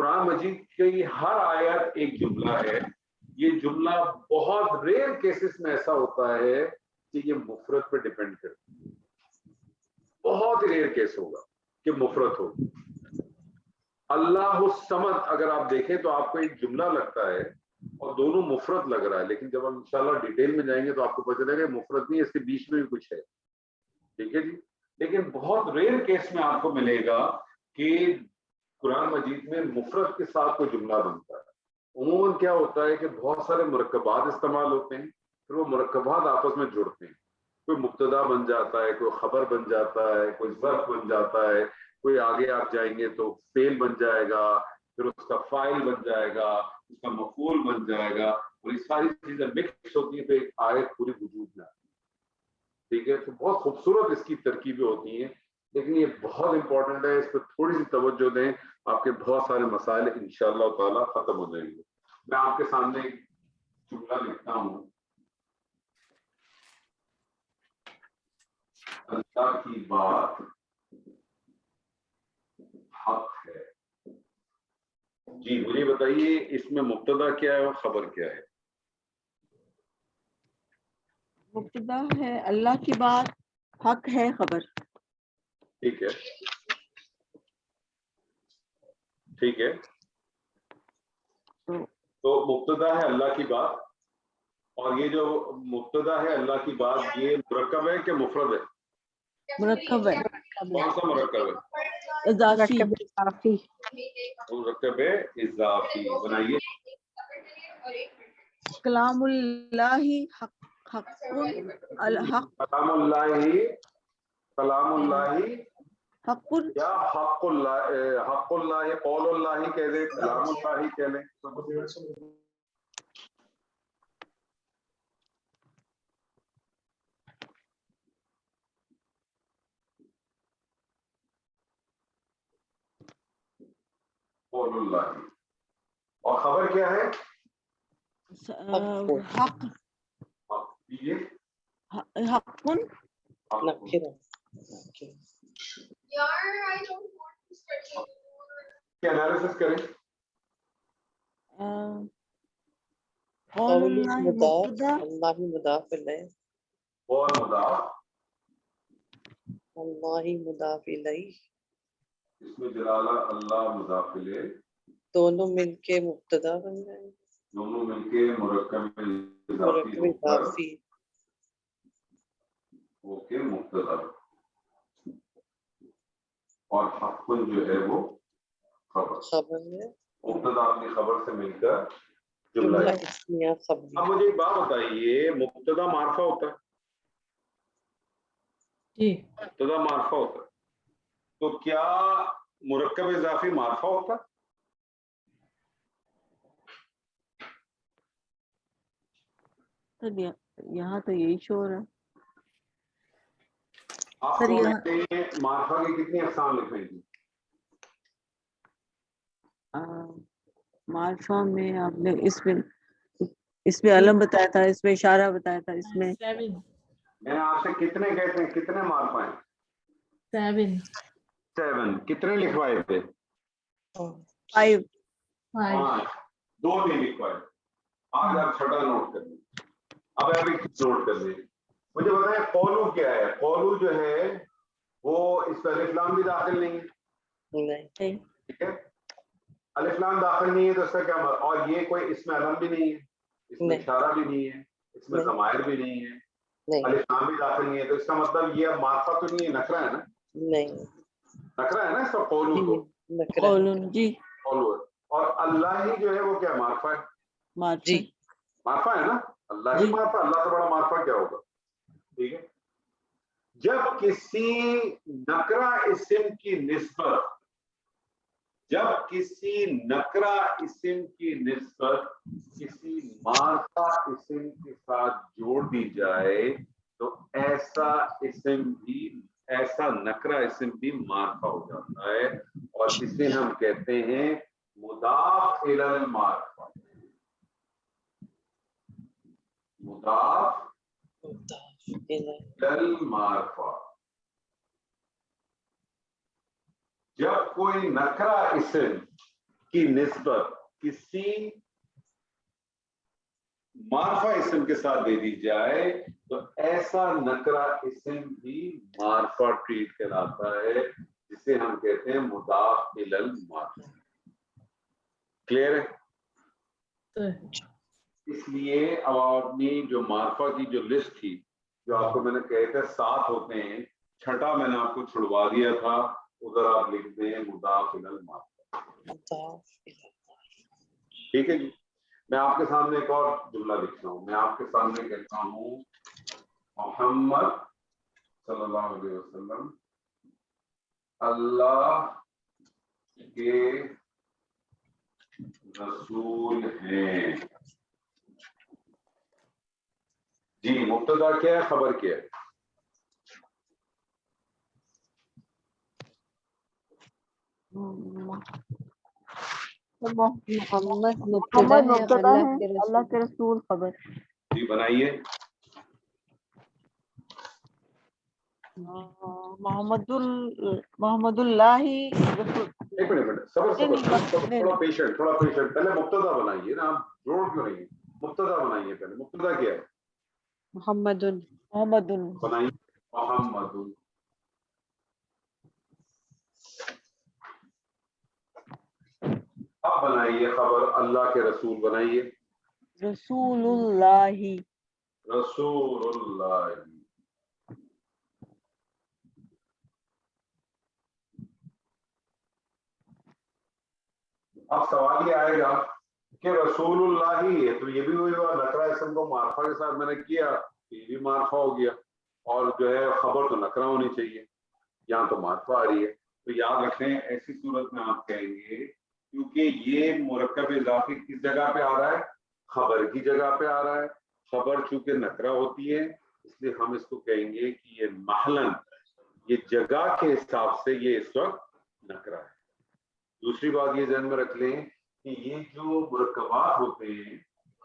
قرآن مجید کی ہر آیت ایک جملہ ہے. یہ جملہ بہت ریئر کیسز میں ایسا ہوتا ہے کہ یہ مفرد پہ ڈیپینڈ کرتا ہے. بہت ریئر کیس ہوگا کہ مفرد ہو. اللہ الصمد اگر آپ دیکھیں تو آپ کو ایک جملہ لگتا ہے اور دونوں مفرد لگ رہا ہے, لیکن جب ہم انشاءاللہ ڈیٹیل میں جائیں گے تو آپ کو پتہ چلے گا مفرد نہیں, اس کے بیچ میں بھی کچھ ہے. ٹھیک ہے جی. لیکن بہت ریئر کیس میں آپ کو ملے گا کہ قرآن مجید میں مفرد کے ساتھ کوئی جملہ بنتا ہے. عموماً کیا ہوتا ہے کہ بہت سارے مرکبات استعمال ہوتے ہیں, پھر وہ مرکبات آپس میں جڑتے ہیں. کوئی مبتدا بن جاتا ہے, کوئی خبر بن جاتا ہے, کوئی ظرف بن جاتا ہے, کوئی آگے آپ جائیں گے تو فعل بن جائے گا, پھر اس کا فاعل بن جائے گا, اس کا مفعول بن جائے گا, اور یہ ساری چیزیں مکس ہوتی ہیں تو ایک آیت پوری وجود میں آتی ہے. ٹھیک ہے. تو بہت خوبصورت اس کی ترکیبیں ہوتی ہیں, لیکن یہ بہت امپورٹنٹ ہے, اس پہ تھوڑی سی توجہ دیں, آپ کے بہت سارے مسائل انشاءاللہ تعالی ختم ہو جائیں گے. میں آپ کے سامنے ایک جملہ لکھتا ہوں. اللہ کی بات حق ہے. جی مجھے بتائیے اس میں مبتدا کیا ہے اور خبر کیا ہے؟ مبتدا ہے اللہ کی بات, حق ہے خبر. ٹھیک ہے, ٹھیک ہے. تو مبتدا ہے اللہ کی بات, اور یہ جو مبتدا ہے اللہ کی بات یہ مرکب ہے کہ مفرد ہے؟ مرکب ہے. کون سا مرکب ہے؟ اضافی. کافی. مرکب اضافی. بنائیے. کلام اللہ حق الحق. کلام اللہ, کلام اللہ حق. یا حق اللہ, حق اللہ قول اللہ کہہ دیں, کلام اللہ کہہ لیں. قول اللہ. اور خبر کیا ہے؟ حق. حق. نکرہ. انالیسس کریں. قول قول اللہ مضاف, مبتدا. اللہ مضاف الیہ, قول مضاف, اللہ مضاف الیہ, اس میں جلالہ اللہ مضاف الیہ, دونوں مل کے مبتدا بن جائیں گے. دونوں مل کے مرکب اضافی مرکب ہو کر اضافی. اوکے مبتدا, اور حق جو ہے وہ خبر. خبر ہے. مبتدا اپنی خبر سے مل کر جملہ جملہ ہے. اسمیہ خبری. اب مجھے ایک بات بتائیے, مبتدا معرفہ ہوتا ہے؟ جی مبتدا معرفہ ہوتا ہے, تو کیا مرکب اضافی معرفہ ہوتا ہے؟ یہاں تو یہی شور ہے. آپ سر کو یہاں میں معرفہ کی کتنی اقسام لکھیں گی؟ معرفہ میں آپ نے اس میں علم بتایا تھا, اس میں اشارہ بتایا تھا, اس میں میں نے آپ سے کتنے کہتے ہیں, کتنے معرفہ ہیں؟ 7. کتنے لکھوائے تھے؟ 5. 5. 2 نہیں لکھوائے. آج آپ چھٹا نوٹ کر لیں. اب آپ ایک نوٹ کر لیں. مجھے بتائیں قولو کیا ہے؟ قولو جو ہے وہ اس میں الف لام بھی داخل نہیں ہے. نہیں. ٹھیک ہے, الف لام داخل نہیں ہے تو اس کا کیا مطلب, اور یہ کوئی اس میں علم بھی نہیں ہے, اس میں اشارہ بھی نہیں ہے, اس میں ضمائر بھی نہیں ہے, الف لام بھی داخل نہیں ہے, تو اس کا مطلب یہ معرفہ تو نہیں ہے, نکرہ ہے نا. نہیں. نکرہ ہے نا اس کا قولو تو. قول جی. قولو. اور اللہ ہی جو ہے وہ کیا معرفہ ہے؟ معرفہ. معرفہ ہے نا. اللہ ہی معرفہ, اللہ سے بڑا معرفہ کیا ہوگا. ٹھیک ہے. جب کسی نکرہ اسم کی نسبت, جب کسی نکرہ اسم کی نسبت کسی معرفہ اسم کے ساتھ جوڑ دی جائے تو ایسا اسم بھی, ایسا نکرہ اسم بھی معرفہ ہو جاتا ہے, اور اسے ہم کہتے ہیں مضاف الی المعرفہ. مضاف الی المعرفہ. جب کوئی نکرہ اسم کی نسبت کسی معرفہ اسم کے ساتھ دے دی جائے تو ایسا نکرہ اسم بھی معرفہ ٹریٹ کہلاتا ہے، جسے ہم کہتے ہیں مضاف الی المعرفہ. کلیئر ہے؟ اس لیے اب اپنی جو معرفہ کی جو لسٹ تھی، جو آپ کو میں نے کہے تھے 7 ہوتے ہیں، چھٹا میں نے آپ کو چھڑوا دیا تھا، ادھر آپ لکھ دیں مضاف الی المعرفہ. ٹھیک ہے جی. میں آپ کے سامنے ایک اور جملہ لکھتا ہوں. میں آپ کے سامنے کہتا ہوں محمد صلی اللہ علیہ وسلم اللہ کے رسول ہیں. جی مبتدا کیا ہے، خبر کیا ہے؟ محمد محمد مبتدا اللہ ہے، کے اللہ رسول. کے رسول خبر. جی بنائیے. محمد اللہ رسول. ایک منٹ صبر تھوڑا پیشنٹ پہلے مبتدا بنائیے نا، آپ جوڑ کیوں نہیں؟ مبتدا بنائیے پہلے. مبتدا کیا ہے؟ محمد. بنائیے محمد. اب بنائیے خبر اللہ کے رسول. بنائیے رسول اللہ. رسول اللہ. اب سوال یہ آئے گا کہ رسول اللہ ہی ہے تو یہ بھی وہی ہوا، نکرہ اسم کو معرفہ کے ساتھ میں نے کیا، یہ بھی معرفہ ہو گیا، اور جو ہے خبر تو نکرہ ہونی چاہیے، یہاں تو معرفہ آ رہی ہے. تو یاد رکھیں ایسی صورت میں آپ کہیں گے کیونکہ یہ مرکب اضافی کس جگہ پہ آ رہا ہے؟ خبر کی جگہ پہ آ رہا ہے. خبر چونکہ نکرہ ہوتی ہے اس لیے ہم اس کو کہیں گے کہ یہ محلن، یہ جگہ کے حساب سے یہ اس وقت نکرہ ہے. دوسری بات یہ ذہن میں رکھ لیں کہ یہ جو مرکبات ہوتے ہیں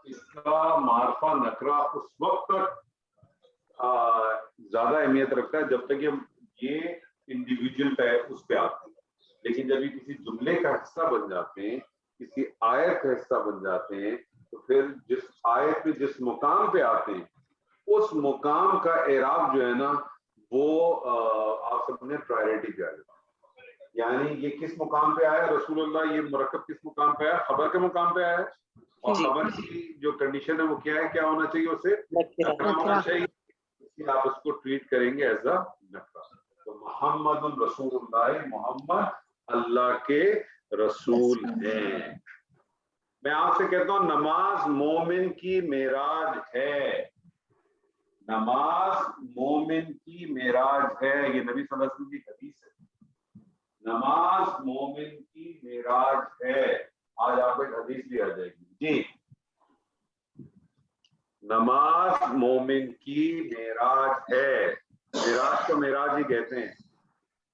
اس کا معرفہ نکرہ اس وقت تک زیادہ اہمیت رکھتا ہے جب تک یہ انڈیویجول اس پہ آتے ہیں. لیکن جب یہ کسی جملے کا حصہ بن جاتے ہیں، کسی آیت کا حصہ بن جاتے ہیں، تو پھر جس آیت پہ جس مقام پہ آتے ہیں اس مقام کا اعراب جو ہے نا وہ آپ سب نے پرائرٹی پہ آ جاتا ہے. یعنی یہ کس مقام پہ آیا؟ رسول اللہ یہ مرکب کس مقام پہ آیا؟ خبر کے مقام پہ آیا ہے، اور خبر کی جو کنڈیشن ہے وہ کیا ہے؟ کیا ہونا چاہیے؟ اسے نکرہ ہونا چاہیے. اس لیے آپ اس کو ٹریٹ کریں گے ایز اے نکرہ. تو محمد الرسول اللہ، محمد اللہ کے رسول ہیں. میں آپ سے کہتا ہوں نماز مومن کی معراج ہے. نماز مومن کی معراج ہے، یہ نبی صلی اللہ علیہ وسلم کی حدیث ہے. نماز مومن کی معراج ہے. آج آپ کو ایک حدیث بھی آ جائے گی. جی نماز مومن کی معراج ہے. معراج کو معراج ہی کہتے ہیں.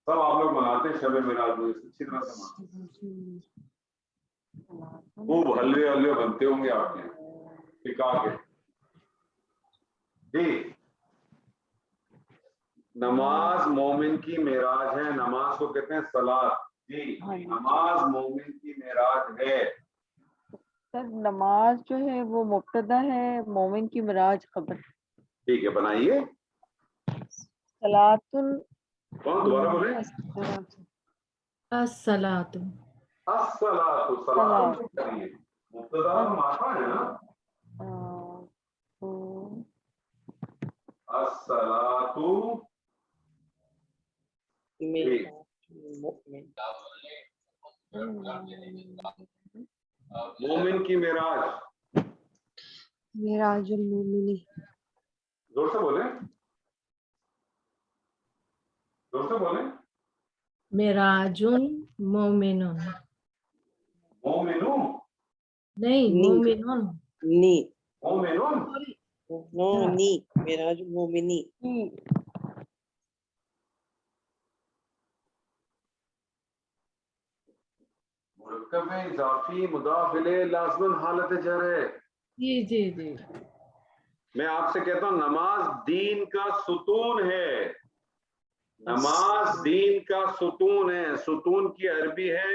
سب آپ لوگ مناتے ہیں شب معراج میں اچھی طرح سے مناتے ہیں. خوب حلوے حلوے بنتے ہوں گے آپ کے پکا کے. جی نماز مومن کی معراج ہے. نماز کو کہتے ہیں صلاۃ. جی نماز مومن کی معراج ہے. سر نماز جو ہے وہ مبتدا ہے، مومن کی معراج خبر. ٹھیک ہے بنائیے. صلاۃ کون دوبارہ بولے؟ الصلاۃ. الصلاۃ. صلاۃ مبتدا اور معرفہ ہے نا. الصلاۃ مومن کی معراج. معراج المومن. زور سے بولیں، زور سے بولیں. معراج مومن. مومنون نہیں مومنون. نی مومنون. نو نی معراج المومنی. مرکب اضافی مضاف الیہ لازماً حالت جر ہے. جی جی جی. میں آپ سے کہتا ہوں نماز دین کا ستون ہے. نماز دین کا ستون ہے. ستون کی عربی ہے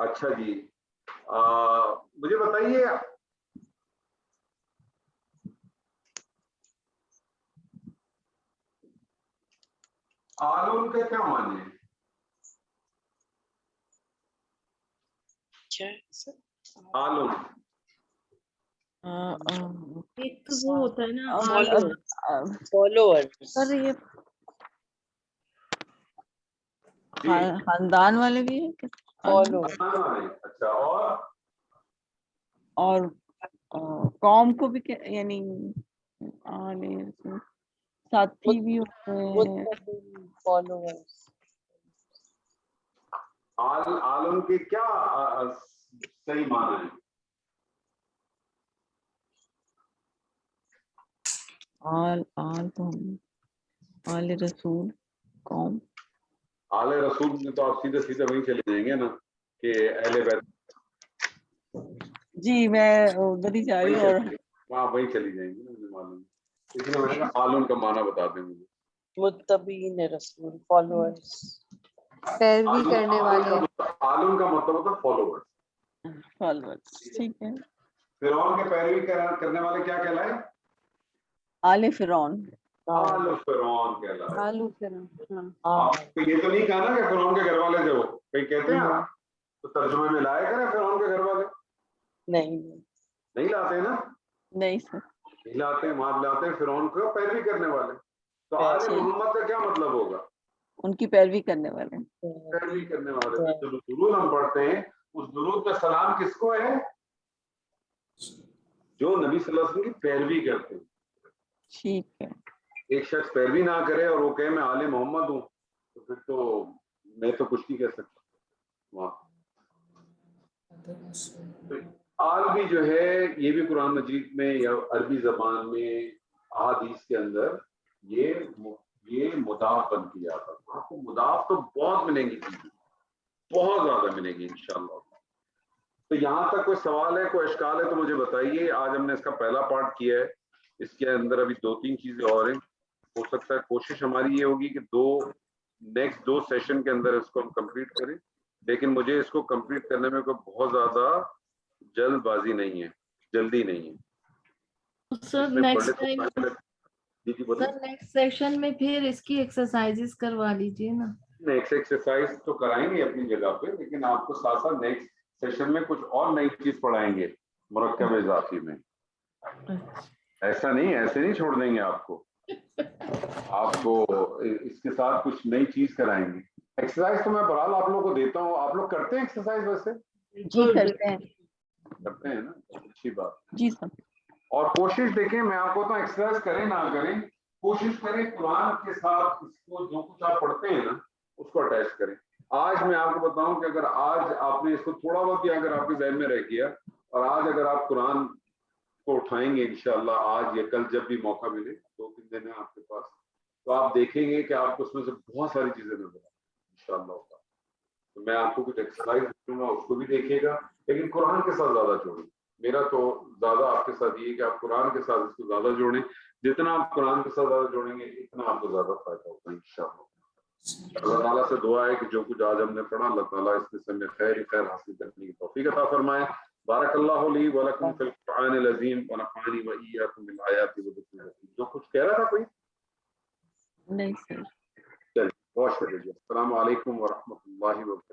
اچھا جی مجھے بتائیے آلون کے کیا معنی ہیں؟ کیا ہے سر؟ آلون ایک وہ ہوتا ہے نا فالوورز. سر یہ جی خاندان والے بھی ہیں فالوورز. اچھا اور قوم کو بھی یعنی ساتھی بھی ہوتے ہیں. فالوورز. آلون کے کیا صحیح معنی ہے؟ آل تو آل رسول قوم. آل رسول میں تو آپ سیدھے سیدھے وہیں چلے جائیں گے نا کہ اہل بیت. جی میں ادھر ہی جا رہی ہوں. اور وہاں وہیں چلی جائیں گی نا، مجھے معلوم ہے، اس لیے میں نے کہا آلون کا معنی بتا دیں مجھے. متبعین رسول. فالوورز. پیروی کرنے والے. آلون کا مطلب ہوتا ہے فالوورز. فالوورز ٹھیک ہے. فرعون کے پیروی کرنے والے کیا کہلائے؟ آل فرعون. آل فرعون کہلائے. آلو فرعون. آپ کو یہ تو نہیں کہا نا کہ فرعون کے گھر والے تھے وہ، کہیں کہتے ہیں آپ تو ترجمے میں لایا کریں فرعون کے گھر والے. نہیں لاتے ہیں نا، نہیں سر. نہیں لاتے ہیں، وہاں لاتے ہیں فرعون کو پیروی کرنے والے. تو آل محمد کا کیا مطلب ہوگا؟ ان کی پیروی کرنے والے. پیروی کرنے والے. جو درود ہم پڑھتے ہیں اس درود کا سلام کس کو ہے؟ جو نبی صلی اللہ علیہ وسلم کی پیروی کرتے ہیں. ٹھیک ہے. ایک شخص پیروی نہ کرے اور وہ کہے میں آل محمد ہوں تو پھر تو میں تو کچھ نہیں کہہ سکتا. وہاں آل بھی جو ہے یہ بھی قرآن مجید میں یا عربی زبان میں احادیث کے اندر یہ مضاف بن کیا تھا. آپ کو مضاف تو بہت ملیں گی چیزیں، بہت زیادہ ملیں گی انشاءاللہ. تو یہاں تک کوئی سوال ہے، کوئی اشکال ہے تو مجھے بتائیے. آج ہم نے اس کا پہلا پارٹ کیا ہے، اس کے اندر ابھی 2-3 چیزیں اور ہیں. ہو سکتا ہے کوشش ہماری یہ ہوگی کہ نیکسٹ 2 سیشن کے اندر اس کو ہم کمپلیٹ کریں، لیکن مجھے اس کو کمپلیٹ کرنے میں کوئی بہت زیادہ جلد بازی نہیں ہے، جلدی نہیں ہے. Sir next time sir next session میں پھر اس کی ایکسرسائزز کروا لیجیے نا. نیکسٹ ایکسرسائز تو کرائیں گے اپنی جگہ پہ، لیکن آپ کو ساتھ ساتھ نیکسٹ سیشن میں کچھ اور نئی چیز پڑھائیں گے مرکب اضافی میں. ایسا نہیں، ایسے نہیں چھوڑ دیں گے آپ کو. آپ کو اس کے ساتھ کچھ نئی چیز کرائیں گے. ایکسرسائز تو میں بہرحال آپ لوگوں کو دیتا ہوں. آپ لوگ کرتے ہیں ایکسرسائز؟ ویسے جی کرتے ہیں. کرتے ہیں نا، اچھی بات. جی سر. اور کوشش دیکھیں، میں آپ کو تو ایکسرسائز کریں نہ کریں، کوشش کریں قرآن کے ساتھ اس کو جو کچھ آپ پڑھتے ہیں نا اس کو اٹیچ کریں. آج میں آپ کو بتاؤں کہ اگر آج آپ نے اس کو تھوڑا بہت بھی اگر آپ کے ذہن میں رہ گیا اور آج اگر آپ قرآن کو اٹھائیں گے انشاءاللہ آج یا کل جب بھی موقع ملے، 2-3 دن ہے آپ کے پاس، تو آپ دیکھیں گے کہ آپ کو اس میں سے بہت ساری چیزیں نظر آئیں انشاءاللہ. تو میں آپ کو کچھ ایکسرسائز دوں گا، اس کو بھی دیکھیے گا، لیکن قرآن کے ساتھ زیادہ جوڑیں. میرا تو زیادہ آپ کے ساتھ یہ کہ آپ قرآن کے ساتھ اس کو زیادہ جوڑیں. جتنا آپ قرآن کے ساتھ زیادہ جوڑیں گے اتنا آپ کو زیادہ فائدہ ہوگا انشاءاللہ. اللہ تعالیٰ سے دعا ہے کہ جو کچھ آج ہم نے پڑھا اللہ تعالیٰ اس میں سے ہمیں خیر حاصل کرنے کی توفیق عطا فرمائے. بارک اللہ لی ولکم فی القرآن العظیم ونفعنی وإیاکم بالآیات والذکر الحکیم. جو کچھ کہہ رہا تھا کوئی؟ نہیں سر. چلیے بہت شکریہ. السلام علیکم ورحمۃ اللہ وبرکاتہ.